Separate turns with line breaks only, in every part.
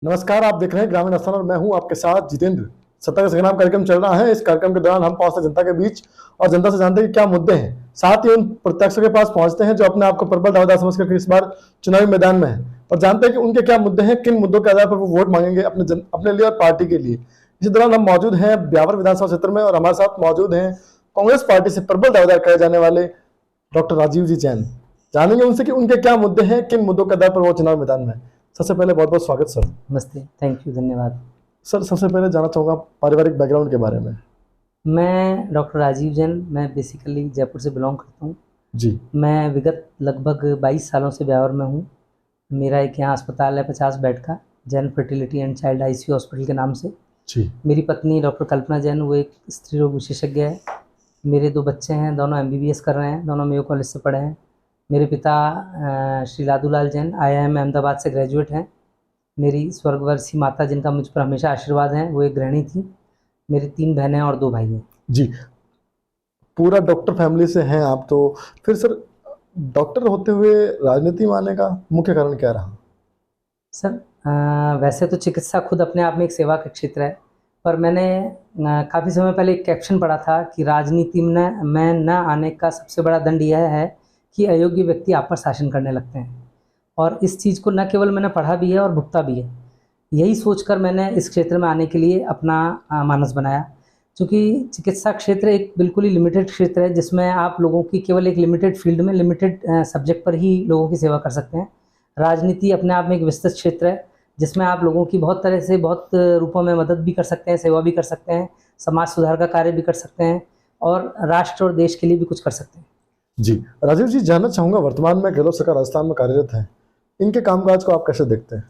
नमस्कार, आप देख रहे हैं ग्रामीण स्थान और मैं हूं आपके साथ जितेंद्र। सत्ता का संग्राम कार्यक्रम चल रहा है। इस कार्यक्रम के दौरान हम पहुंचते हैं जनता के बीच और जनता से जानते हैं कि क्या मुद्दे हैं। साथ ही उन प्रत्याशियों के पास पहुंचते हैं जो अपने आप को प्रबल दावेदार समझकर इस बार चुनावी मैदान में है और जानते हैं कि उनके क्या मुद्दे हैं, किन मुद्दों के आधार पर वो वोट मांगेंगे अपने लिए और पार्टी के लिए। इसी दौरान हम मौजूद हैं ब्यावर विधानसभा क्षेत्र में और हमारे साथ मौजूद हैं कांग्रेस पार्टी से प्रबल दावेदार कहे जाने वाले डॉक्टर राजीव जी जैन। जानेंगे उनसे कि उनके क्या मुद्दे हैं, किन मुद्दों के आधार पर वो चुनाव मैदान में है। सबसे पहले बहुत बहुत स्वागत सर।
नमस्ते, थैंक यू, धन्यवाद।
सर, सबसे पहले जानना चाहूँगा पारिवारिक बैकग्राउंड के बारे में।
मैं डॉक्टर राजीव जैन, मैं बेसिकली जयपुर से बिलोंग करता हूँ।
जी।
मैं विगत लगभग 22 सालों से ब्यावर में हूँ। मेरा एक यहाँ अस्पताल है 50 बेड का, Jain fertility and child ICU hospital के नाम से।
जी।
मेरी पत्नी डॉक्टर कल्पना जैन, वो एक स्त्री रोग विशेषज्ञ है। मेरे 2 बच्चे हैं, दोनों MBBS कर रहे हैं, दोनों मेयो कॉलेज से पढ़े हैं। मेरे पिता श्री लादूलाल जैन IIM अहमदाबाद से ग्रेजुएट हैं। मेरी स्वर्गवासी माता, जिनका मुझ पर हमेशा आशीर्वाद है, वो एक गृहिणी थी। मेरी 3 बहनें और 2 भाई हैं।
जी, पूरा डॉक्टर फैमिली से हैं आप तो। फिर सर, डॉक्टर होते हुए राजनीति में आने का मुख्य कारण क्या रहा?
सर, वैसे तो चिकित्सा खुद अपने आप में एक सेवा का क्षेत्र है, पर मैंने काफ़ी समय पहले एक कैप्शन पढ़ा था कि राजनीति में न आने का सबसे बड़ा दंड यह है कि अयोग्य व्यक्ति आप पर शासन करने लगते हैं। और इस चीज़ को न केवल मैंने पढ़ा भी है और भुगता भी है। यही सोचकर मैंने इस क्षेत्र में आने के लिए अपना मानस बनाया। चूँकि चिकित्सा क्षेत्र एक बिल्कुल ही लिमिटेड क्षेत्र है, जिसमें आप लोगों की केवल एक लिमिटेड फील्ड में, लिमिटेड सब्जेक्ट पर ही लोगों की सेवा कर सकते हैं। राजनीति अपने आप में एक विस्तृत क्षेत्र है, जिसमें आप लोगों की बहुत तरह से, बहुत रूपों में मदद भी कर सकते हैं, सेवा भी कर सकते हैं, समाज सुधार का कार्य भी कर सकते हैं और राष्ट्र और देश के लिए भी कुछ कर सकते हैं।
जी, राजीव जी, जानना चाहूँगा वर्तमान में गहलोत सरकार राजस्थान में कार्यरत है, इनके कामकाज को आप कैसे देखते हैं?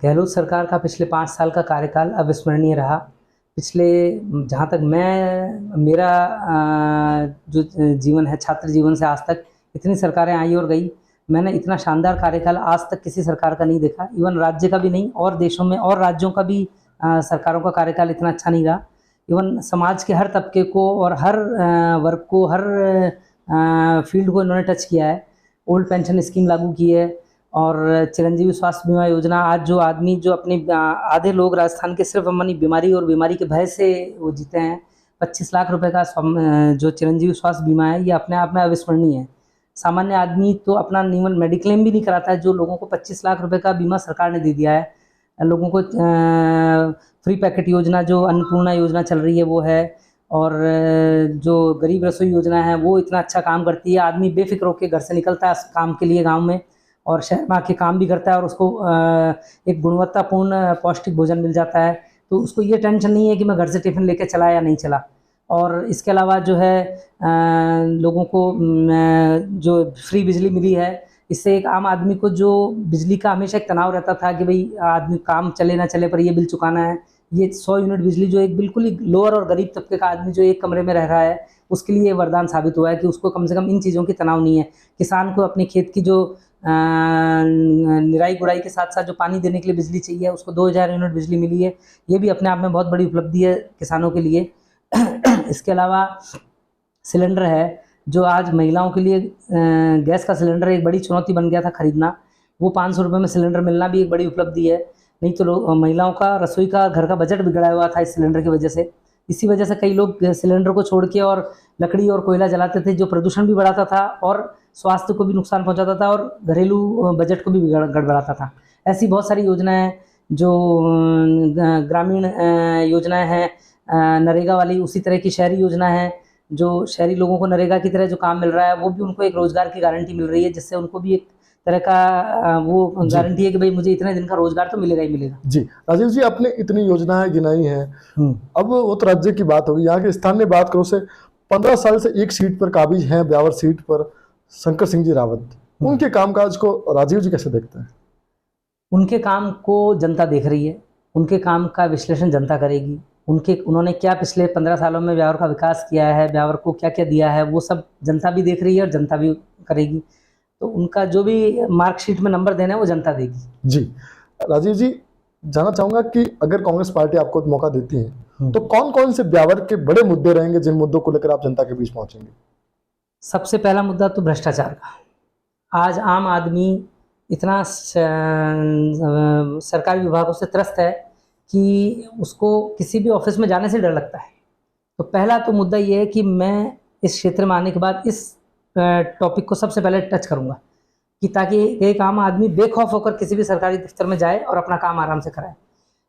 गहलोत सरकार का पिछले 5 साल का कार्यकाल अविस्मरणीय रहा। पिछले, जहाँ तक मेरा जो जीवन है, छात्र जीवन से आज तक इतनी सरकारें आई और गई, मैंने इतना शानदार कार्यकाल आज तक किसी सरकार का नहीं देखा। इवन राज्य का भी नहीं, और देशों में और राज्यों का भी सरकारों का कार्यकाल इतना अच्छा नहीं रहा। इवन समाज के हर तबके को और हर वर्ग को, हर फील्ड को इन्होंने टच किया है। ओल्ड पेंशन स्कीम लागू की है और चिरंजीवी स्वास्थ्य बीमा योजना। आज जो आदमी, जो अपनी आधे लोग राजस्थान के सिर्फ अपनी बीमारी और बीमारी के भय से वो जीते हैं। 25 लाख रुपए का जो चिरंजीवी स्वास्थ्य बीमा है, ये अपने आप में अविस्मरणीय है। सामान्य आदमी तो अपना नियमन मेडिक्लेम भी नहीं कराता है, जो लोगों को 25 लाख रुपए का बीमा सरकार ने दे दिया है। लोगों को फ्री पैकेट योजना, जो अन्नपूर्णा योजना चल रही है, वो है। और जो गरीब रसोई योजना है, वो इतना अच्छा काम करती है। आदमी बेफिक्र होकर घर से निकलता है काम के लिए गाँव में, और शहर में आके काम भी करता है और उसको एक गुणवत्तापूर्ण पौष्टिक भोजन मिल जाता है। तो उसको ये टेंशन नहीं है कि मैं घर से टिफ़िन लेके चला या नहीं चला। और इसके अलावा जो है लोगों को जो फ्री बिजली मिली है, इससे एक आम आदमी को जो बिजली का हमेशा एक तनाव रहता था कि भाई आदमी काम चले ना चले पर ये बिल चुकाना है, ये 100 यूनिट बिजली जो एक बिल्कुल ही लोअर और गरीब तबके का आदमी जो एक कमरे में रह रहा है, उसके लिए वरदान साबित हुआ है कि उसको कम से कम इन चीज़ों की तनाव नहीं है। किसान को अपने खेत की जो निराई गुड़ाई के साथ साथ जो पानी देने के लिए बिजली चाहिए, उसको 2000 यूनिट बिजली मिली है। ये भी अपने आप में बहुत बड़ी उपलब्धि है किसानों के लिए। इसके अलावा सिलेंडर है, जो आज महिलाओं के लिए गैस का सिलेंडर एक बड़ी चुनौती बन गया था खरीदना, वो 500 रुपये में सिलेंडर मिलना भी एक बड़ी उपलब्धि है। नहीं तो महिलाओं का रसोई का घर का बजट बिगड़ा हुआ था इस सिलेंडर की वजह से। इसी वजह से कई लोग सिलेंडर को छोड़ के और लकड़ी और कोयला जलाते थे, जो प्रदूषण भी बढ़ाता था और स्वास्थ्य को भी नुकसान पहुंचाता था और घरेलू बजट को भी गड़बड़ाता था। ऐसी बहुत सारी योजनाएं जो ग्रामीण योजनाएं हैं, नरेगा वाली, उसी तरह की शहरी योजना है, जो शहरी लोगों को नरेगा की तरह जो काम मिल रहा है, वो भी उनको एक रोज़गार की गारंटी मिल रही है, जिससे उनको भी एक तरह का वो गारंटी है कि भाई मुझे इतने दिन का रोजगार तो मिलेगा ही मिलेगा।
जी, राजीव जी, आपने इतनी योजनाएं गिनाई हैं, अब वो तो राज्य की बात होगी, यहाँ के स्थानीय बात करो से 15 साल से एक सीट पर काबिज हैं, ब्यावर सीट पर शंकर सिंह जी रावत। उनके कामकाज को राजीव जी कैसे देखते हैं?
उनके काम को जनता देख रही है, उनके काम का विश्लेषण जनता करेगी। उन्होंने क्या पिछले 15 सालों में ब्यावर का विकास किया है, ब्यावर को क्या क्या दिया है, वो सब जनता भी देख रही है और जनता भी करेगी। तो उनका जो भी मार्कशीट में नंबर देना है वो जनता देगी।
जी, राजीव जी, जानना चाहूंगा कि अगर कांग्रेस पार्टी आपको मौका देती है तो कौन कौन से ब्यावर के बड़े मुद्दे रहेंगे जिन मुद्दों को लेकर आप जनता के बीच पहुंचेंगे?
सबसे पहला मुद्दा तो भ्रष्टाचार का। आज आम आदमी इतना सरकारी विभागों से त्रस्त है कि उसको किसी भी ऑफिस में जाने से डर लगता है। तो पहला तो मुद्दा ये है कि मैं इस क्षेत्र में आने के बाद इस टॉपिक को सबसे पहले टच करूँगा कि ताकि एक आम आदमी बेखौफ होकर किसी भी सरकारी दफ्तर में जाए और अपना काम आराम से कराए।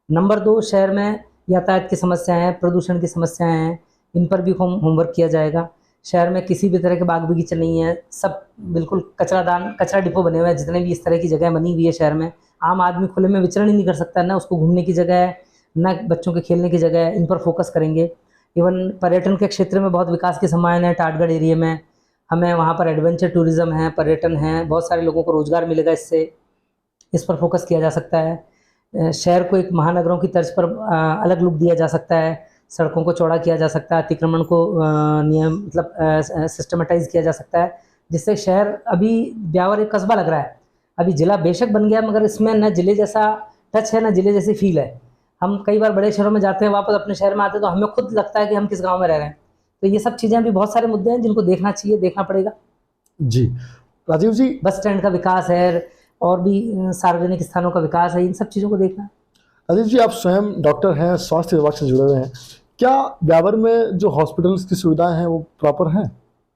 नंबर 2, शहर में यातायात की समस्याएं हैं, प्रदूषण की समस्याएं हैं, इन पर भी होमवर्क किया जाएगा। शहर में किसी भी तरह के बाग बगीचे नहीं है, सब बिल्कुल कचरा डिपो बने हुए हैं। जितने भी इस तरह की जगह बनी हुई है शहर में, आम आदमी खुले में विचरण ही नहीं कर सकता, ना उसको घूमने की जगह है, ना बच्चों के खेलने की जगह है। इन पर फोकस करेंगे। इवन पर्यटन के क्षेत्र में बहुत विकास की संभावना है। टाटगढ़ एरिया में हमें वहाँ पर एडवेंचर टूरिज़्म है, पर्यटन है, बहुत सारे लोगों को रोज़गार मिलेगा इससे। इस पर फोकस किया जा सकता है। शहर को एक महानगरों की तर्ज पर अलग लुक दिया जा सकता है। सड़कों को चौड़ा किया जा सकता है, अतिक्रमण को नियम मतलब सिस्टमेटाइज किया जा सकता है, जिससे शहर अभी ब्यावर एक कस्बा लग रहा है। अभी ज़िला बेशक बन गया, मगर इसमें न ज़िले जैसा टच है, न ज़िले जैसी फील है। हम कई बार बड़े शहरों में जाते हैं, वापस अपने शहर में आते हैं तो हमें खुद लगता है कि हम किस गांव में रह रहे हैं। तो ये सब चीज़ें अभी बहुत सारे मुद्दे हैं जिनको देखना चाहिए, देखना पड़ेगा।
जी राजीव जी,
बस स्टैंड का विकास है और भी सार्वजनिक स्थानों का विकास है, इन सब चीज़ों को देखना।
राजीव जी, आप स्वयं डॉक्टर हैं, स्वास्थ्य विभाग से जुड़े हुए हैं। क्या ब्यावर में जो हॉस्पिटल्स की सुविधाएं हैं वो प्रॉपर हैं?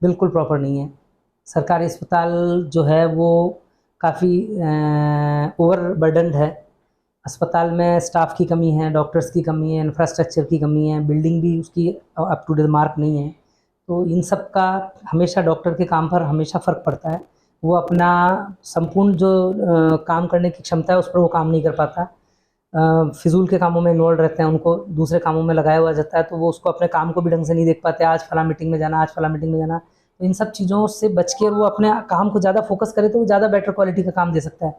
बिल्कुल प्रॉपर नहीं है। सरकारी अस्पताल जो है वो काफ़ी ओवरबर्डन्ड है। अस्पताल में स्टाफ की कमी है, डॉक्टर्स की कमी है, इंफ्रास्ट्रक्चर की कमी है, बिल्डिंग भी उसकी अप टू डेट मार्क नहीं है। तो इन सब का हमेशा डॉक्टर के काम पर हमेशा फ़र्क पड़ता है। वो अपना संपूर्ण जो काम करने की क्षमता है उस पर वो काम नहीं कर पाता। फिजूल के कामों में इन्वॉल्व रहते हैं, उनको दूसरे कामों में लगाया हुआ जाता है, तो वो उसको अपने काम को भी ढंग से नहीं देख पाते। आज फला मीटिंग में जाना, आज फला मीटिंग में जाना। तो इन सब चीज़ों से बच के वो अपने काम को ज़्यादा फोकस करे तो वो ज़्यादा बेटर क्वालिटी का काम दे सकता है।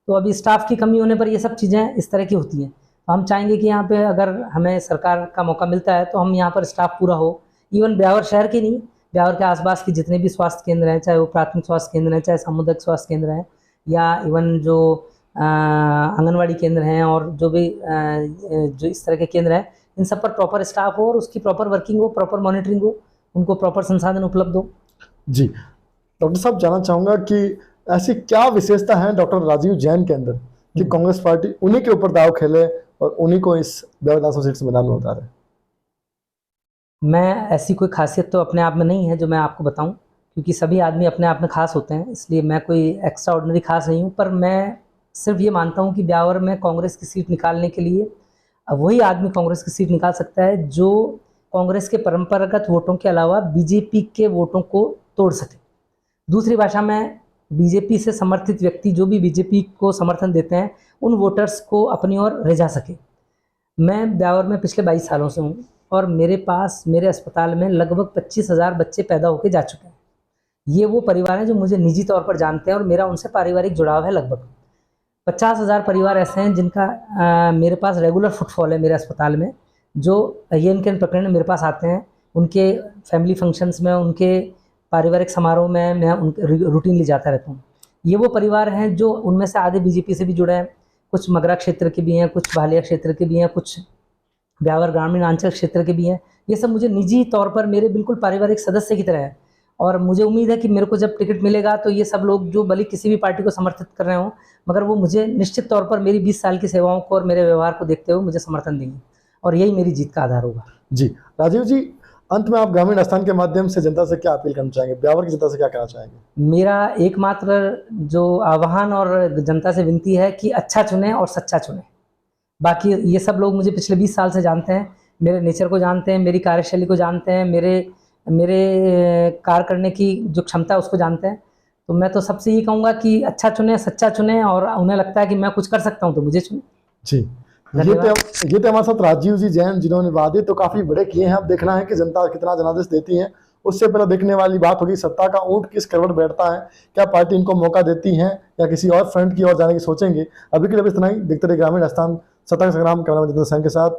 तो अभी स्टाफ की कमी होने पर ये सब चीज़ें इस तरह की होती हैं। तो हम चाहेंगे कि यहाँ पे अगर हमें सरकार का मौका मिलता है तो हम यहाँ पर स्टाफ पूरा हो। इवन ब्यावर शहर के नहीं, ब्यावर के आसपास के जितने भी स्वास्थ्य केंद्र हैं, चाहे वो प्राथमिक स्वास्थ्य केंद्र हैं, चाहे सामुदायिक स्वास्थ्य केंद्र हैं, या इवन जो आंगनवाड़ी केंद्र हैं और जो भी जो इस तरह के केंद्र हैं, इन सब पर प्रॉपर स्टाफ हो और उसकी प्रॉपर वर्किंग हो, प्रॉपर मॉनिटरिंग हो, उनको प्रॉपर संसाधन उपलब्ध हो।
जी डॉक्टर साहब, जानना चाहूँगा कि ऐसी क्या विशेषता है डॉक्टर राजीव जैन के अंदर कि कांग्रेस पार्टी उन्हीं के ऊपर दाव खेले और उन्हीं को इस ब्यावर विधानसभा सीट से मैदान में उतारे?
मैं ऐसी कोई खासियत तो अपने आप में नहीं है जो मैं आपको बताऊं, क्योंकि सभी आदमी अपने आप में खास होते हैं, इसलिए मैं कोई एक्स्ट्रा ऑर्डिनरी खास नहीं हूं। पर मैं सिर्फ ये मानता हूं कि ब्यावर में कांग्रेस की सीट निकालने के लिए वही आदमी कांग्रेस की सीट निकाल सकता है जो कांग्रेस के परंपरागत वोटों के अलावा बीजेपी के वोटों को तोड़ सके। दूसरी भाषा में, बीजेपी से समर्थित व्यक्ति जो भी बीजेपी को समर्थन देते हैं उन वोटर्स को अपनी ओर रिझा सके। मैं ब्यावर में पिछले 22 सालों से हूँ और मेरे पास मेरे अस्पताल में लगभग 25,000 बच्चे पैदा होकर जा चुके हैं। ये वो परिवार हैं जो मुझे निजी तौर पर जानते हैं और मेरा उनसे पारिवारिक जुड़ाव है। लगभग 50,000 परिवार ऐसे हैं जिनका मेरे पास रेगुलर फुटफॉल है मेरे अस्पताल में, जो ये इनके प्रकरण मेरे पास आते हैं। उनके फैमिली फंक्शंस में, उनके पारिवारिक समारोह में मैं उनके रूटीनली जाता रहता हूँ। ये वो परिवार हैं जो, उनमें से आधे बीजेपी से भी जुड़े हैं, कुछ मगरा क्षेत्र के भी हैं, कुछ भालिया क्षेत्र के भी हैं, कुछ ब्यावर ग्रामीण आंचल क्षेत्र के भी हैं। ये सब मुझे निजी तौर पर मेरे बिल्कुल पारिवारिक सदस्य की तरह है और मुझे उम्मीद है कि मेरे को जब टिकट मिलेगा तो ये सब लोग जो भले किसी भी पार्टी को समर्थित कर रहे हों, मगर वो मुझे निश्चित तौर पर मेरी 20 साल की सेवाओं को और मेरे व्यवहार को देखते हुए मुझे समर्थन देंगे और यही मेरी जीत का आधार होगा।
जी राजीव जी, अंत में आप ग्रामीण स्थान के माध्यम से जनता से क्या अपील करना चाहेंगे, ब्यावर की जनता से क्या कहना चाहेंगे?
मेरा एकमात्र जो आह्वान और जनता से विनती है कि अच्छा चुने और सच्चा चुने। बाकी ये सब लोग मुझे पिछले 20 साल से जानते हैं, मेरे नेचर को जानते हैं, मेरी कार्यशैली को जानते हैं, मेरे कार्य करने की जो क्षमता है उसको जानते हैं। तो मैं तो सबसे ये कहूँगा कि अच्छा चुने, सच्चा चुने और उन्हें लगता है कि मैं कुछ कर सकता हूँ तो मुझे चुने।
जी, ये थे हमारे साथ राजीव जी जैन, जिन्होंने वादे तो काफ़ी बड़े किए हैं। अब देखना है कि जनता कितना जनादेश देती है। उससे पहले देखने वाली बात होगी सत्ता का ऊंट किस करवट बैठता है, क्या पार्टी इनको मौका देती है या किसी और फ्रंट की ओर जाने की सोचेंगे। अभी के लिए इतना ही। देखते रहे ग्रामीण स्थान, सत्ता का संग्राम, कैमरामैन जितेंद्र सिंह के साथ।